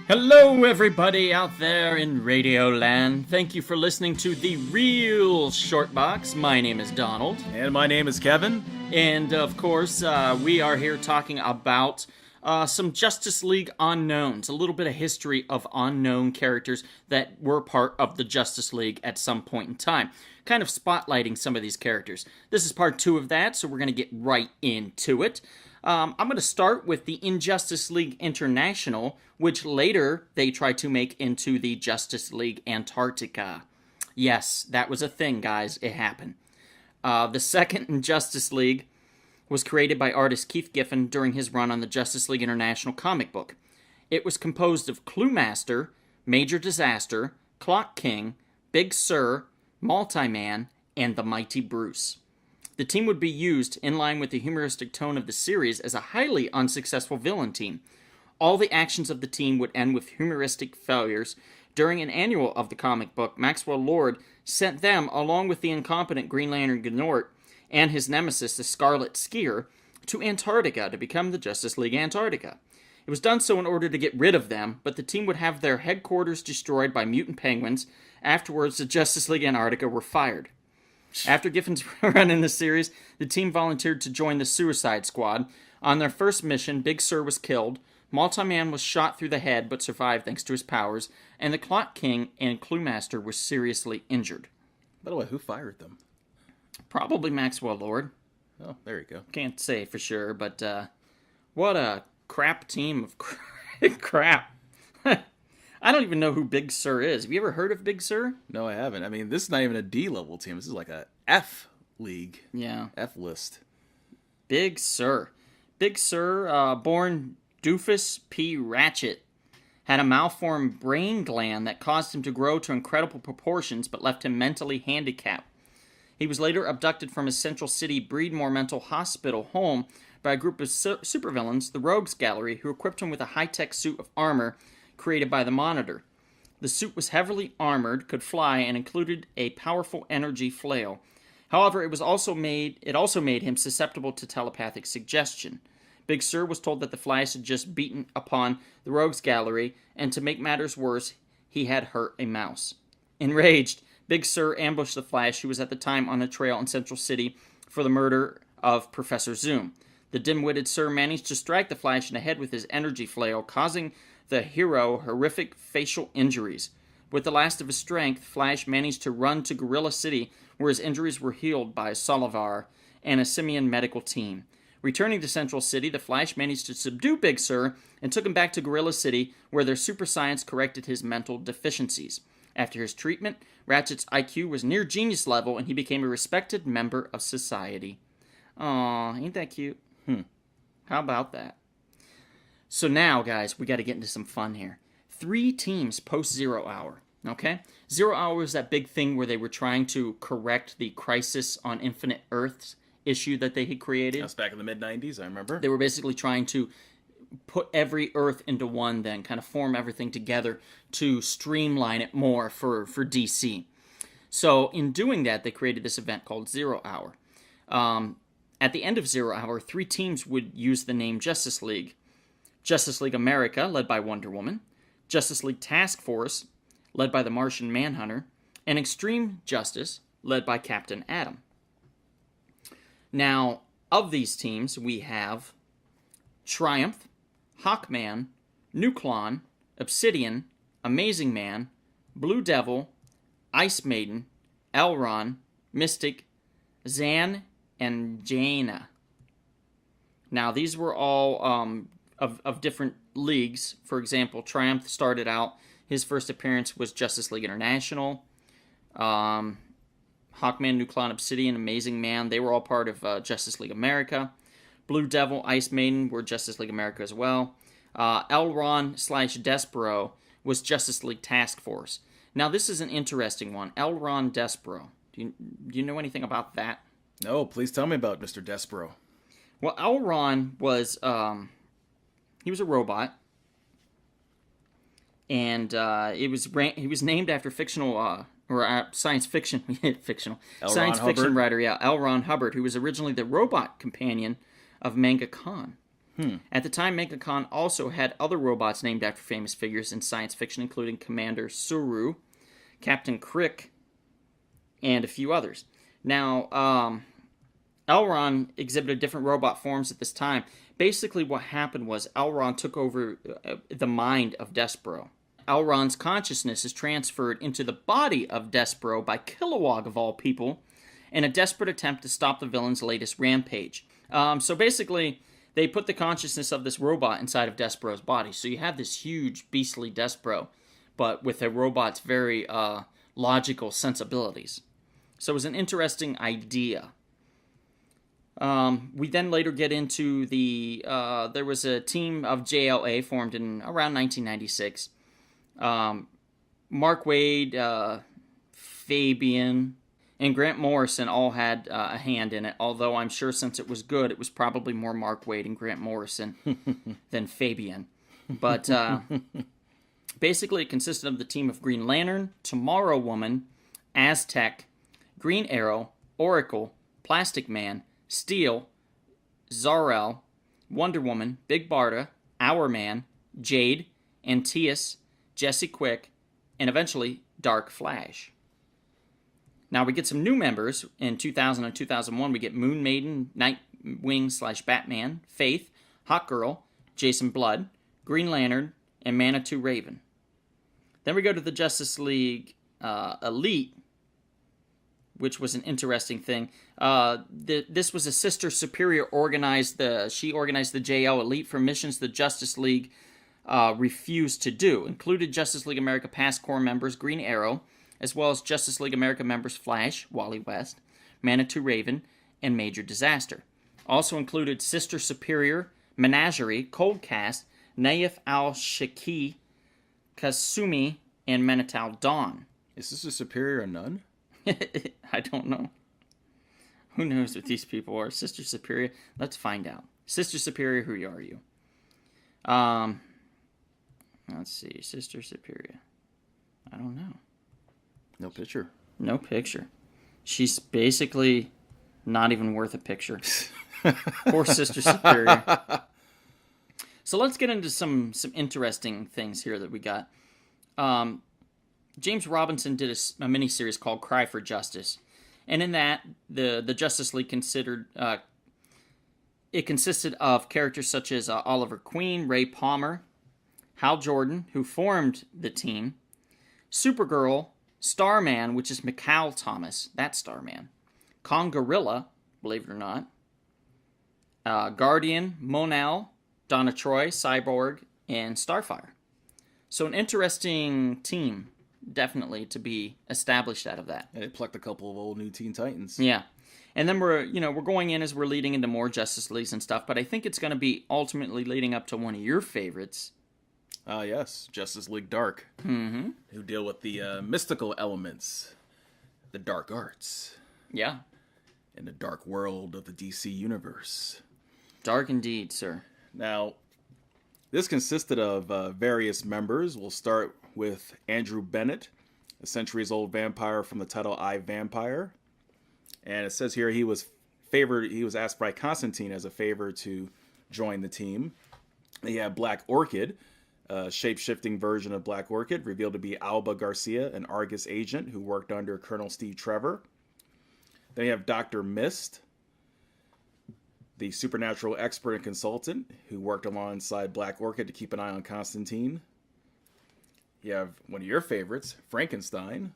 Hello, everybody out there in Radio Land. Thank you for listening to The Real Short Box. My name is Donald. And my name is Kevin. And, of course, we are here talking about some Justice League unknowns, a little bit of history of unknown characters that were part of the Justice League at some point in time, kind of spotlighting some of these characters. This is part 2 of that, so we're going to get right into it. I'm going to start with the Injustice League International, which later they tried to make into the Justice League Antarctica. Yes, that was a thing, guys. It happened. The second Injustice League was created by artist Keith Giffen during his run on the Justice League International comic book. It was composed of Cluemaster, Major Disaster, Clock King, Big Sur, Multi-Man, and the Mighty Bruce. The team would be used, in line with the humoristic tone of the series, as a highly unsuccessful villain team. All the actions of the team would end with humoristic failures. During an annual of the comic book, Maxwell Lord sent them, along with the incompetent Green Lantern Gnort and his nemesis, the Scarlet Skier, to Antarctica to become the Justice League Antarctica. It was done so in order to get rid of them, but the team would have their headquarters destroyed by mutant penguins. Afterwards, the Justice League Antarctica were fired. After Giffen's run in the series, the team volunteered to join the Suicide Squad. On their first mission, Big Sur was killed, Multi-Man was shot through the head but survived thanks to his powers, and the Clock King and Cluemaster were seriously injured. By the way, who fired them? Probably Maxwell Lord. Oh, there you go. Can't say for sure, but what a crap team of crap. I don't even know who Big Sur is. Have you ever heard of Big Sur? No, I haven't. I mean, this is not even a D-level team. This is like a F league. Yeah. F list. Big Sur. Big Sur, born Doofus P. Ratchet, had a malformed brain gland that caused him to grow to incredible proportions but left him mentally handicapped. He was later abducted from his Central City Breedmore Mental Hospital home by a group of supervillains, the Rogues Gallery, who equipped him with a high-tech suit of armor created by the Monitor. The suit was heavily armored, could fly, and included a powerful energy flail. However, it also made him susceptible to telepathic suggestion. Big Sur was told that the Flash had just beaten upon the Rogues Gallery, and to make matters worse, he had hurt a mouse. Enraged, Big Sur ambushed the Flash, who was at the time on a trail in Central City for the murder of Professor Zoom. The dim-witted Sur managed to strike the Flash in the head with his energy flail, causing the hero horrific facial injuries. With the last of his strength, Flash managed to run to Gorilla City, where his injuries were healed by Solivar and a simian medical team. Returning to Central City, the Flash managed to subdue Big Sur and took him back to Gorilla City, where their super science corrected his mental deficiencies. After his treatment, Ratchet's IQ was near genius level, and he became a respected member of society. Aw, ain't that cute? How about that? So now, guys, we got to get into some fun here. 3 teams post Zero Hour, okay? Zero Hour is that big thing where they were trying to correct the Crisis on Infinite Earths issue that they had created. That was back in the mid-90s, I remember. They were basically trying to put every Earth into one, then kind of form everything together to streamline it more for DC. So in doing that, they created this event called Zero Hour. At the end of Zero Hour, 3 teams would use the name Justice League. Justice League America, led by Wonder Woman, Justice League Task Force, led by the Martian Manhunter, and Extreme Justice, led by Captain Atom. Now, of these teams, we have Triumph, Hawkman, Nuklon, Obsidian, Amazing Man, Blue Devil, Ice Maiden, Elron, Mystic, Zan, and Jaina. Now, these were all of different leagues. For example, Triumph started out, his first appearance was Justice League International. Hawkman, Nuklon, Obsidian, Amazing Man, they were all part of Justice League America. Blue Devil, Ice Maiden were Justice League America as well. Elron/Despero was Justice League Task Force. Now, this is an interesting one. Elron Despero. Do you know anything about that? No, please tell me about Mr. Despero. Well, Elron was he was a robot, and he was named after fictional science fiction writer, L. Ron Hubbard, who was originally the robot companion of Manga Khan. At the time, MegaCon also had other robots named after famous figures in science fiction, including Commander Suru, Captain Crick, and a few others. Now, Elron exhibited different robot forms at this time. Basically, what happened was Elron took over the mind of Despero. Elron's consciousness is transferred into the body of Despero by Kilowog, of all people, in a desperate attempt to stop the villain's latest rampage. So basically, they put the consciousness of this robot inside of Despero's body. So you have this huge, beastly Despero, but with a robot's very logical sensibilities. So it was an interesting idea. We then later get into there was a team of JLA formed in around 1996. Mark Waid, Fabian, and Grant Morrison all had a hand in it, although I'm sure since it was good, it was probably more Mark Waid and Grant Morrison than Fabian. But basically, it consisted of the team of Green Lantern, Tomorrow Woman, Aztec, Green Arrow, Oracle, Plastic Man, Steel, Zor-El, Wonder Woman, Big Barda, Hourman, Jade, Antaeus, Jesse Quick, and eventually Dark Flash. Now we get some new members. In 2000 and 2001, we get Moon Maiden, Nightwing / Batman, Faith, Hawkgirl, Jason Blood, Green Lantern, and Manitou Raven. Then we go to the Justice League Elite, which was an interesting thing. This was a Sister Superior she organized the JL Elite for missions the Justice League refused to do. Included Justice League America past core members Green Arrow, as well as Justice League America members Flash, Wally West, Manitou Raven, and Major Disaster. Also included Sister Superior, Menagerie, Cold Cast, Naif al-Shaki, Kasumi, and Manitou Dawn. Is Sister Superior a nun? I don't know. Who knows what these people are? Sister Superior? Let's find out. Sister Superior, who are you? Let's see. Sister Superior. I don't know. No picture. No picture. She's basically not even worth a picture. Poor Sister Superior. So let's get into some interesting things here that we got. James Robinson did a miniseries called Cry for Justice. And in that, the Justice League consisted of characters such as Oliver Queen, Ray Palmer, Hal Jordan, who formed the team, Supergirl, Starman, which is Mikal Thomas, that's Starman, Kongorilla, believe it or not, Guardian, Monel, Donna Troy, Cyborg, and Starfire. So an interesting team, definitely, to be established out of that. And it plucked a couple of old new Teen Titans. Yeah. And then we're going in as we're leading into more Justice Leagues and stuff, but I think it's going to be ultimately leading up to one of your favorites. Yes, Justice League Dark. Mm-hmm. Who deal with the mystical elements, the dark arts. Yeah. In the dark world of the DC Universe. Dark indeed, sir. Now, this consisted of various members. We'll start with Andrew Bennett, a centuries-old vampire from the title I, Vampire. And it says here he was asked by Constantine as a favor to join the team. He had Black Orchid, a shape-shifting version of Black Orchid, revealed to be Alba Garcia, an Argus agent who worked under Colonel Steve Trevor. Then you have Dr. Mist, the supernatural expert and consultant who worked alongside Black Orchid to keep an eye on Constantine. You have one of your favorites, Frankenstein.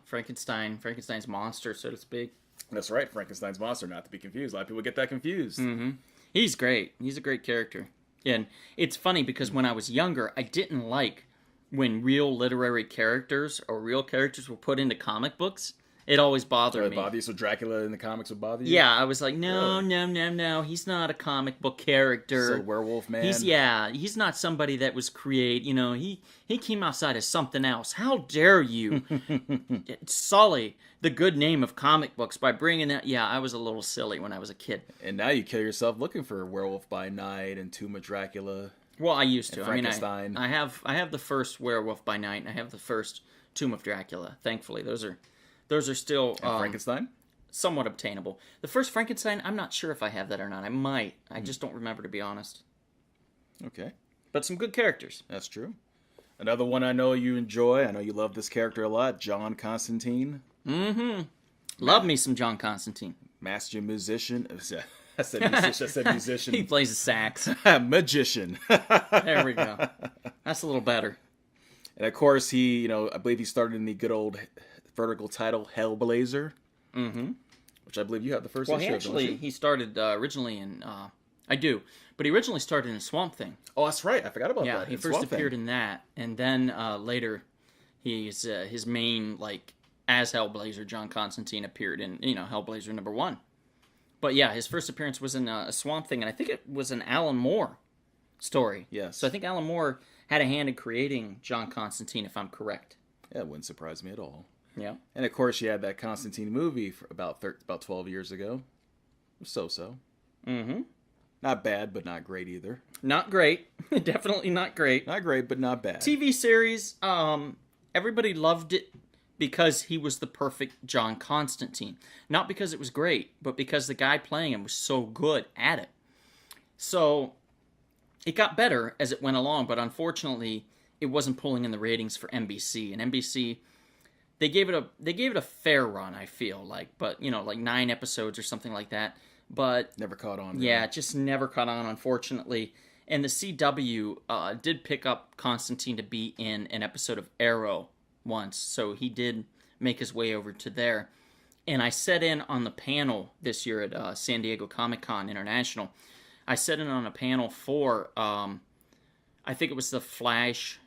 Frankenstein's monster, so to speak. That's right, Frankenstein's monster, not to be confused. A lot of people get that confused. Mm-hmm. He's great. He's a great character. And it's funny because when I was younger, I didn't like when real literary characters or real characters were put into comic books. It always bothered me. Bother you? So Dracula in the comics would bother you? Yeah, I was like, no. He's not a comic book character. So Werewolf Man? He's not somebody that was he came outside as something else. How dare you sully the good name of comic books by bringing that? Yeah, I was a little silly when I was a kid. And now you kill yourself looking for Werewolf by Night and Tomb of Dracula. Well, I used to. Frankenstein. I have the first Werewolf by Night, and I have the first Tomb of Dracula. Thankfully, those are still Frankenstein. somewhat obtainable. The first Frankenstein, I'm not sure if I have that or not. I might. I just don't remember, to be honest. Okay, But some good characters. that's true. Another one I know you enjoy. I know you love this character a lot. John Constantine, Love me some John Constantine. master musician. I said musician. I said He musician. plays the sax. Magician. There we go. That's a little better. And of course, he, I believe he started in the good old vertical title Hellblazer. Mm-hmm. Which I believe you have the first Well, issue he of, don't actually, you? he started originally in, I do, but he originally started in Swamp Thing. Oh, that's right. I forgot about Yeah, that. he It's first Swamp Thing. appeared in that, and then later, his main, like, as Hellblazer, John Constantine appeared in, Hellblazer #1. But yeah, his first appearance was in a Swamp Thing, and I think it was an Alan Moore story. Yes. So I think Alan Moore had a hand in creating John Constantine, if I'm correct. Yeah, it wouldn't surprise me at all. Yeah. And of course, you had that Constantine movie for about 12 years ago. So. Mm-hmm. Not bad, but not great either. Not great. Definitely not great. Not great, but not bad. TV series, everybody loved it because he was the perfect John Constantine. Not because it was great, but because the guy playing him was so good at it. So it got better as it went along, but unfortunately, it wasn't pulling in the ratings for NBC. And NBC, they gave it a fair run, I feel like, but like 9 episodes or something like that. But Never caught on. yeah, it just never caught on, unfortunately. And the CW did pick up Constantine to be in an episode of Arrow once, so he did make his way over to there. And I sat in on the panel this year at San Diego Comic-Con International. I sat in on a panel for, I think it was The Flash,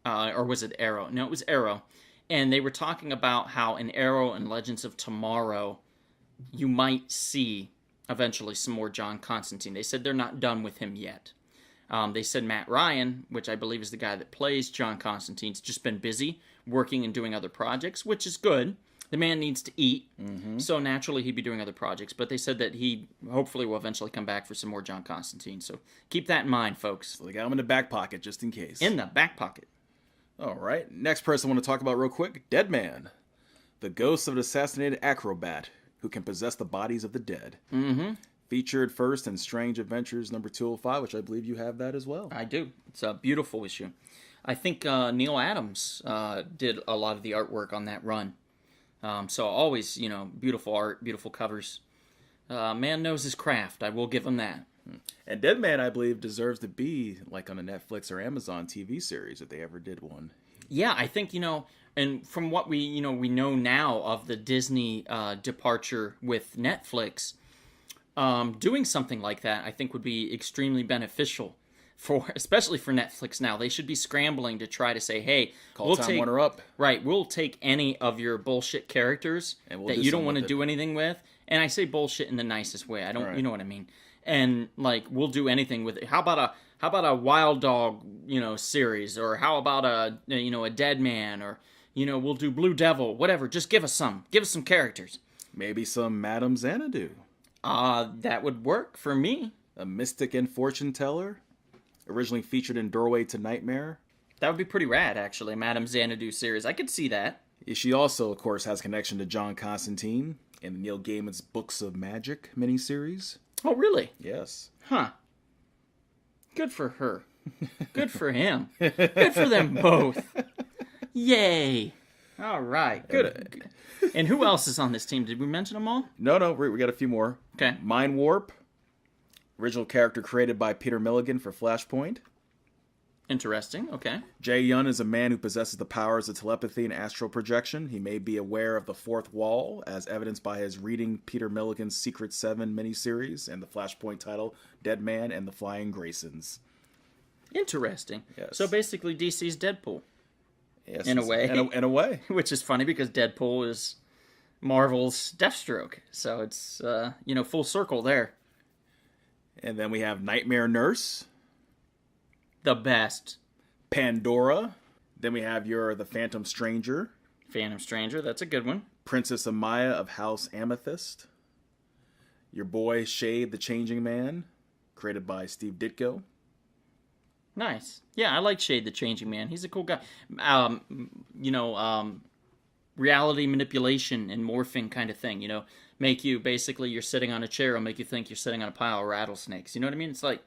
or was it Arrow? No, it was Arrow. And they were talking about how in Arrow and Legends of Tomorrow, you might see eventually some more John Constantine. They said they're not done with him yet. They said Matt Ryan, which I believe is the guy that plays John Constantine's just been busy working and doing other projects, which is good. The man needs to eat, so naturally he'd be doing other projects. But they said that he hopefully will eventually come back for some more John Constantine. So keep that in mind, folks. So they got him in the back pocket just in case. In the back pocket. All right. Next person I want to talk about real quick. Deadman. The ghost of an assassinated acrobat who can possess the bodies of the dead. Mm-hmm. Featured first in Strange Adventures #205, which I believe you have that as well. I do. It's a beautiful issue. I think Neil Adams did a lot of the artwork on that run. So always, beautiful art, beautiful covers. Man knows his craft. I will give him that. And Deadman, I believe, deserves to be like on a Netflix or Amazon TV series if they ever did one. Yeah, I think, and from what we know now of the Disney departure with Netflix, doing something like that, I think would be extremely beneficial especially for Netflix now. They should be scrambling to try to say, hey, Call Time Warner up. Right, we'll take any of your bullshit characters And we'll that do you don't something want to with it. do anything with. And I say bullshit in the nicest way. I don't, Right. you know what I mean? And like, we'll do anything with it. How about a Wild Dog, series, or how about a Dead Man, or we'll do Blue Devil, whatever. Just give us some characters. Maybe some Madame Xanadu. That would work for me. A mystic and fortune teller. Originally featured in Doorway to Nightmare. That would be pretty rad, actually. Madame Xanadu series. I could see that. She also, of course, has connection to John Constantine in Neil Gaiman's Books of Magic miniseries. Oh, really? Yes. Huh. Good for her. Good for him. Good for them both. Yay. All right. Good. And who else is on this team? Did we mention them all? No, we got a few more. Okay. Mind Warp. Original character created by Peter Milligan for Flashpoint. Interesting. Okay. Jay Yun is a man who possesses the powers of telepathy and astral projection. He may be aware of the fourth wall, as evidenced by his reading Peter Milligan's Secret 7 miniseries and the Flashpoint title, Dead Man and the Flying Graysons. Interesting. Yes. So basically DC's Deadpool, Yes, In a way. In a way. which is funny because Deadpool is Marvel's Deathstroke. So it's, full circle there. And then we have Nightmare Nurse, The best. Pandora. Then we have the Phantom Stranger, Phantom Stranger. That's a good one. Princess Amaya of House Amethyst. Your boy Shade the Changing Man, created by Steve Ditko. Nice. Yeah, I like Shade the Changing Man. He's a cool guy. reality manipulation and morphing kind of thing, you know, make you basically you're sitting on a chair, will make you think you're sitting on a pile of rattlesnakes. You know what I mean? It's like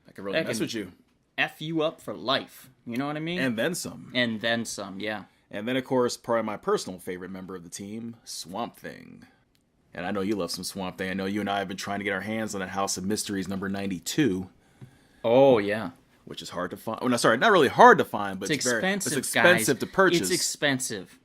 I can really mess with you. F you up for life. You know what I mean? And then some. And then some, yeah. And then, of course, probably my personal favorite member of the team, Swamp Thing. And I know you love some Swamp Thing. I know you and I have been trying to get our hands on that House of Mysteries number 92. Oh, yeah. Which is hard to find. Well, no, sorry, not really hard to find, but it's expensive, it's expensive guys. to purchase. It's expensive.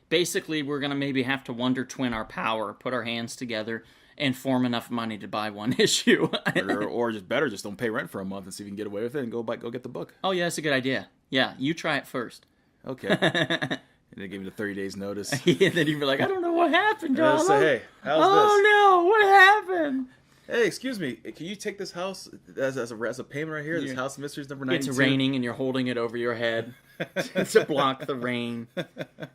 Basically, we're going to maybe have to Wonder Twin our power, put our hands together, and form enough money to buy one issue. or just better, just don't pay rent for a month and see if you can get away with it and go get the book. Oh, yeah, that's a good idea. Yeah, you try it first. Okay. And they gave me the 30 days notice. And then you'd be like, I don't know what happened, I'll say, hey, how's this? Oh, no, what happened? Hey, excuse me, can you take this house as a payment right here? This House of Mysteries number 92? It's raining and you're holding it over your head to block the rain.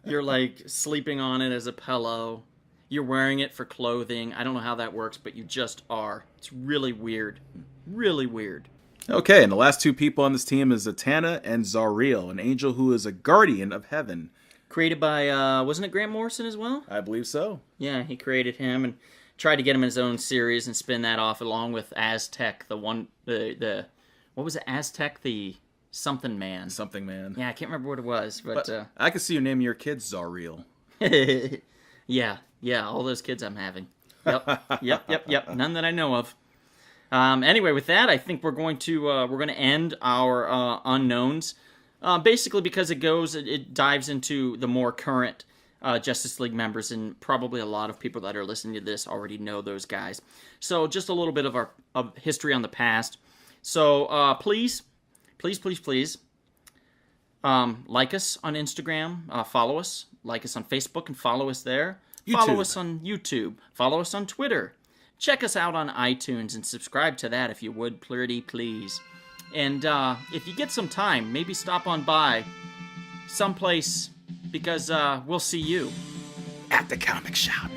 You're like sleeping on it as a pillow. You're wearing it for clothing. I don't know how that works, but you just are. It's really weird. Really weird. Okay, and the last two people on this team is Zatanna and Zariel, an angel who is a guardian of heaven. Created by, wasn't it Grant Morrison as well? I believe so. Yeah, he created him and tried to get him in his own series and spin that off along with Aztec, what was it, Aztec, the something man. Something man. Yeah, I can't remember what it was, but I could see you naming your kids Zariel. Yeah, all those kids I'm having. Yep. None that I know of. Anyway, with that, I think we're going to end our unknowns. Basically, because it dives into the more current Justice League members, and probably a lot of people that are listening to this already know those guys. So, just a little bit of history on the past. So, please, like us on Instagram, follow us, like us on Facebook, and follow us there. YouTube. Follow us on YouTube. Follow us on Twitter. Check us out on iTunes and subscribe to that if you would, pretty please. And if you get some time, maybe stop on by someplace, because we'll see you at the comic shop.